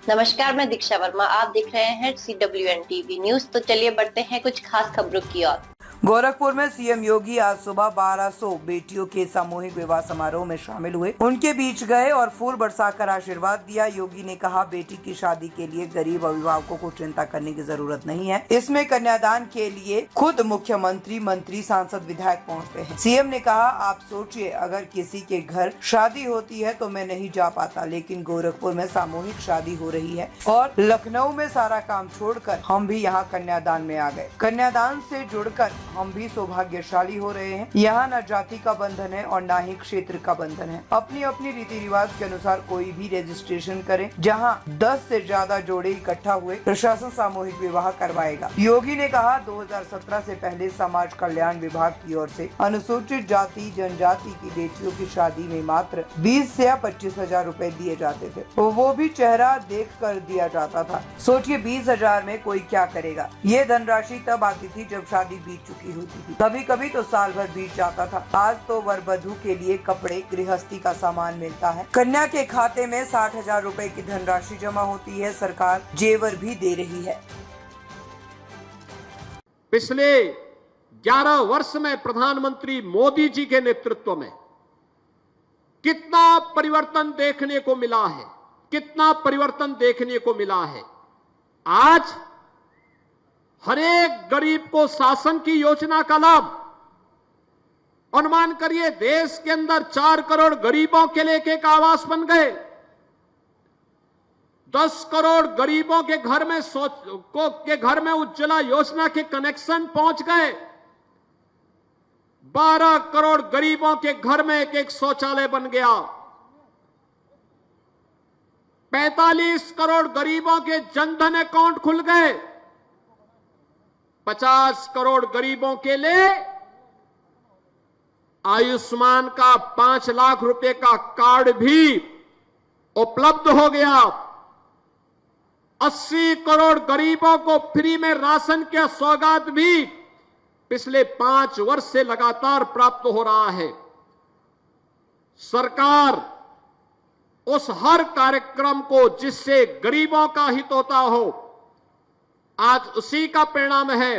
नमस्कार, मैं दीक्षा वर्मा। आप देख रहे हैं CWN टीवी न्यूज। तो चलिए बढ़ते हैं कुछ खास खबरों की ओर। गोरखपुर में सीएम योगी आज सुबह 1200 बेटियों के सामूहिक विवाह समारोह में शामिल हुए। उनके बीच गए और फूल बरसाकर आशीर्वाद दिया। योगी ने कहा, बेटी की शादी के लिए गरीब अभिभावकों को चिंता करने की जरूरत नहीं है। इसमें कन्यादान के लिए खुद मुख्यमंत्री, मंत्री, सांसद, विधायक पहुंचते हैं। सीएम ने कहा, आप सोचिए, अगर किसी के घर शादी होती है तो मैं नहीं जा पाता, लेकिन गोरखपुर में सामूहिक शादी हो रही है और लखनऊ में सारा काम छोड़कर हम भी यहाँ कन्यादान में आ गए। कन्यादान से जुड़कर हम भी सौभाग्यशाली हो रहे हैं। यहाँ न जाति का बंधन है और न ही क्षेत्र का बंधन है। अपनी अपनी रीति रिवाज के अनुसार कोई भी रजिस्ट्रेशन करे। जहाँ 10 से ज्यादा जोड़े इकट्ठा हुए, प्रशासन सामूहिक विवाह करवाएगा। योगी ने कहा, 2017 से पहले समाज कल्याण विभाग की ओर से अनुसूचित जाति जनजाति की बेटियों की शादी में मात्र 20 से 25 हजार रूपए दिए जाते थे। वो भी चेहरा देख कर दिया जाता था। सोचिए, 20,000 में कोई क्या करेगा। ये धनराशि तब आती थी जब शादी बीत चुकी होती थी। कभी कभी तो साल भर बीत जाता था। आज तो वर वधू के लिए कपड़े, गृहस्थी का सामान मिलता है। कन्या के खाते में 60,000 रूपए की धनराशि जमा होती है। सरकार जेवर भी दे रही है। पिछले 11 वर्ष में प्रधानमंत्री मोदी जी के नेतृत्व में कितना परिवर्तन देखने को मिला है, कितना परिवर्तन देखने को मिला है। आज हर एक गरीब को शासन की योजना का लाभ। अनुमान करिए, देश के अंदर 4 करोड़ गरीबों के लिए एक आवास बन गए। 10 करोड़ गरीबों के घर में उज्ज्वला योजना के कनेक्शन पहुंच गए। 12 करोड़ गरीबों के घर में एक शौचालय बन गया। 45 करोड़ गरीबों के जनधन अकाउंट खुल गए। 50 करोड़ गरीबों के लिए आयुष्मान का 5 लाख रुपए का कार्ड भी उपलब्ध हो गया। 80 करोड़ गरीबों को फ्री में राशन की सौगात भी पिछले 5 वर्ष से लगातार प्राप्त हो रहा है। सरकार उस हर कार्यक्रम को जिससे गरीबों का हित होता हो, आज उसी का परिणाम है।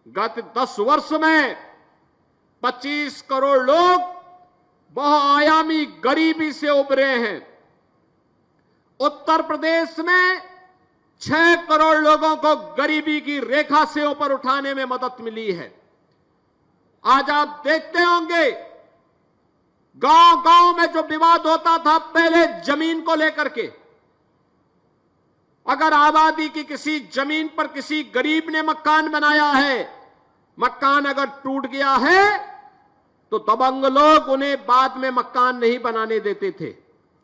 गत 10 वर्ष में 25 करोड़ लोग बहुआयामी गरीबी से उबरे हैं। उत्तर प्रदेश में 6 करोड़ लोगों को गरीबी की रेखा से ऊपर उठाने में मदद मिली है। आज आप देखते होंगे, गांव गांव में जो विवाद होता था पहले जमीन को लेकर के, अगर आबादी की किसी जमीन पर किसी गरीब ने मकान बनाया है, मकान अगर टूट गया है तो दबंग लोग उन्हें बाद में मकान नहीं बनाने देते थे।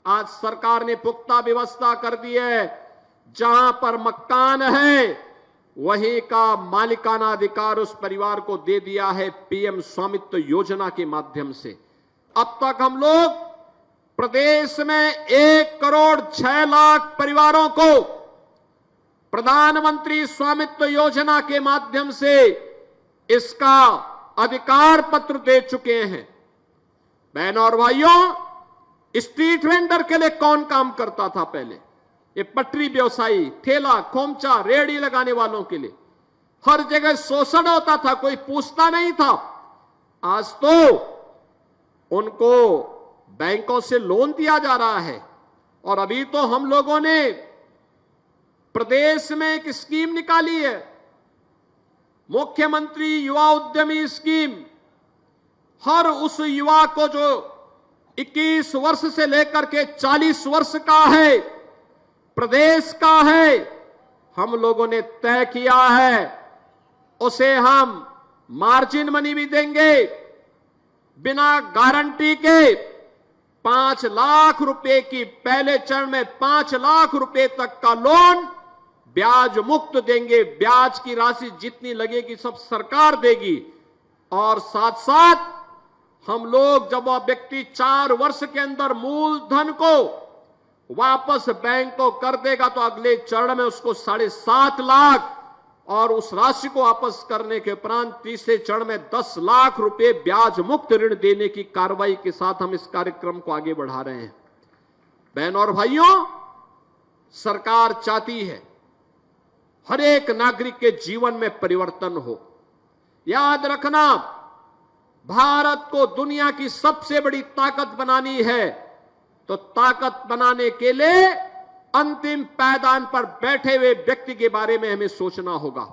आज सरकार ने पुख्ता व्यवस्था कर दी है। जहां पर मकान है वहीं का मालिकाना अधिकार उस परिवार को दे दिया है पीएम स्वामित्व योजना के माध्यम से। अब तक हम लोग प्रदेश में 1 करोड़ 6 लाख परिवारों को प्रधानमंत्री स्वामित्व योजना के माध्यम से इसका अधिकार पत्र दे चुके हैं। बहनों और भाइयों, स्ट्रीट वेंडर के लिए कौन काम करता था पहले? ये पटरी व्यवसायी, ठेला, खोमचा, रेहड़ी लगाने वालों के लिए हर जगह शोषण होता था, कोई पूछता नहीं था। आज तो उनको बैंकों से लोन दिया जा रहा है। और अभी तो हम लोगों ने प्रदेश में एक स्कीम निकाली है, मुख्यमंत्री युवा उद्यमी स्कीम। हर उस युवा को जो 21 वर्ष से लेकर के 40 वर्ष का है, प्रदेश का है, हम लोगों ने तय किया है, उसे हम मार्जिन मनी भी देंगे। बिना गारंटी के 5 लाख रुपए की, पहले चरण में 5 लाख रुपए तक का लोन ब्याज मुक्त देंगे। ब्याज की राशि जितनी लगेगी सब सरकार देगी। और साथ साथ हम लोग, जब वह व्यक्ति 4 वर्ष के अंदर मूलधन को वापस बैंक को कर देगा तो अगले चरण में उसको 7.5 लाख और उस राशि को वापस करने के उपरांत तीसरे चरण में 10 लाख रुपए ब्याज मुक्त ऋण देने की कार्रवाई के साथ हम इस कार्यक्रम को आगे बढ़ा रहे हैं। बहनों और भाइयों, सरकार चाहती है हर एक नागरिक के जीवन में परिवर्तन हो। याद रखना, भारत को दुनिया की सबसे बड़ी ताकत बनानी है तो ताकत बनाने के लिए अंतिम पायदान पर बैठे हुए व्यक्ति के बारे में हमें सोचना होगा।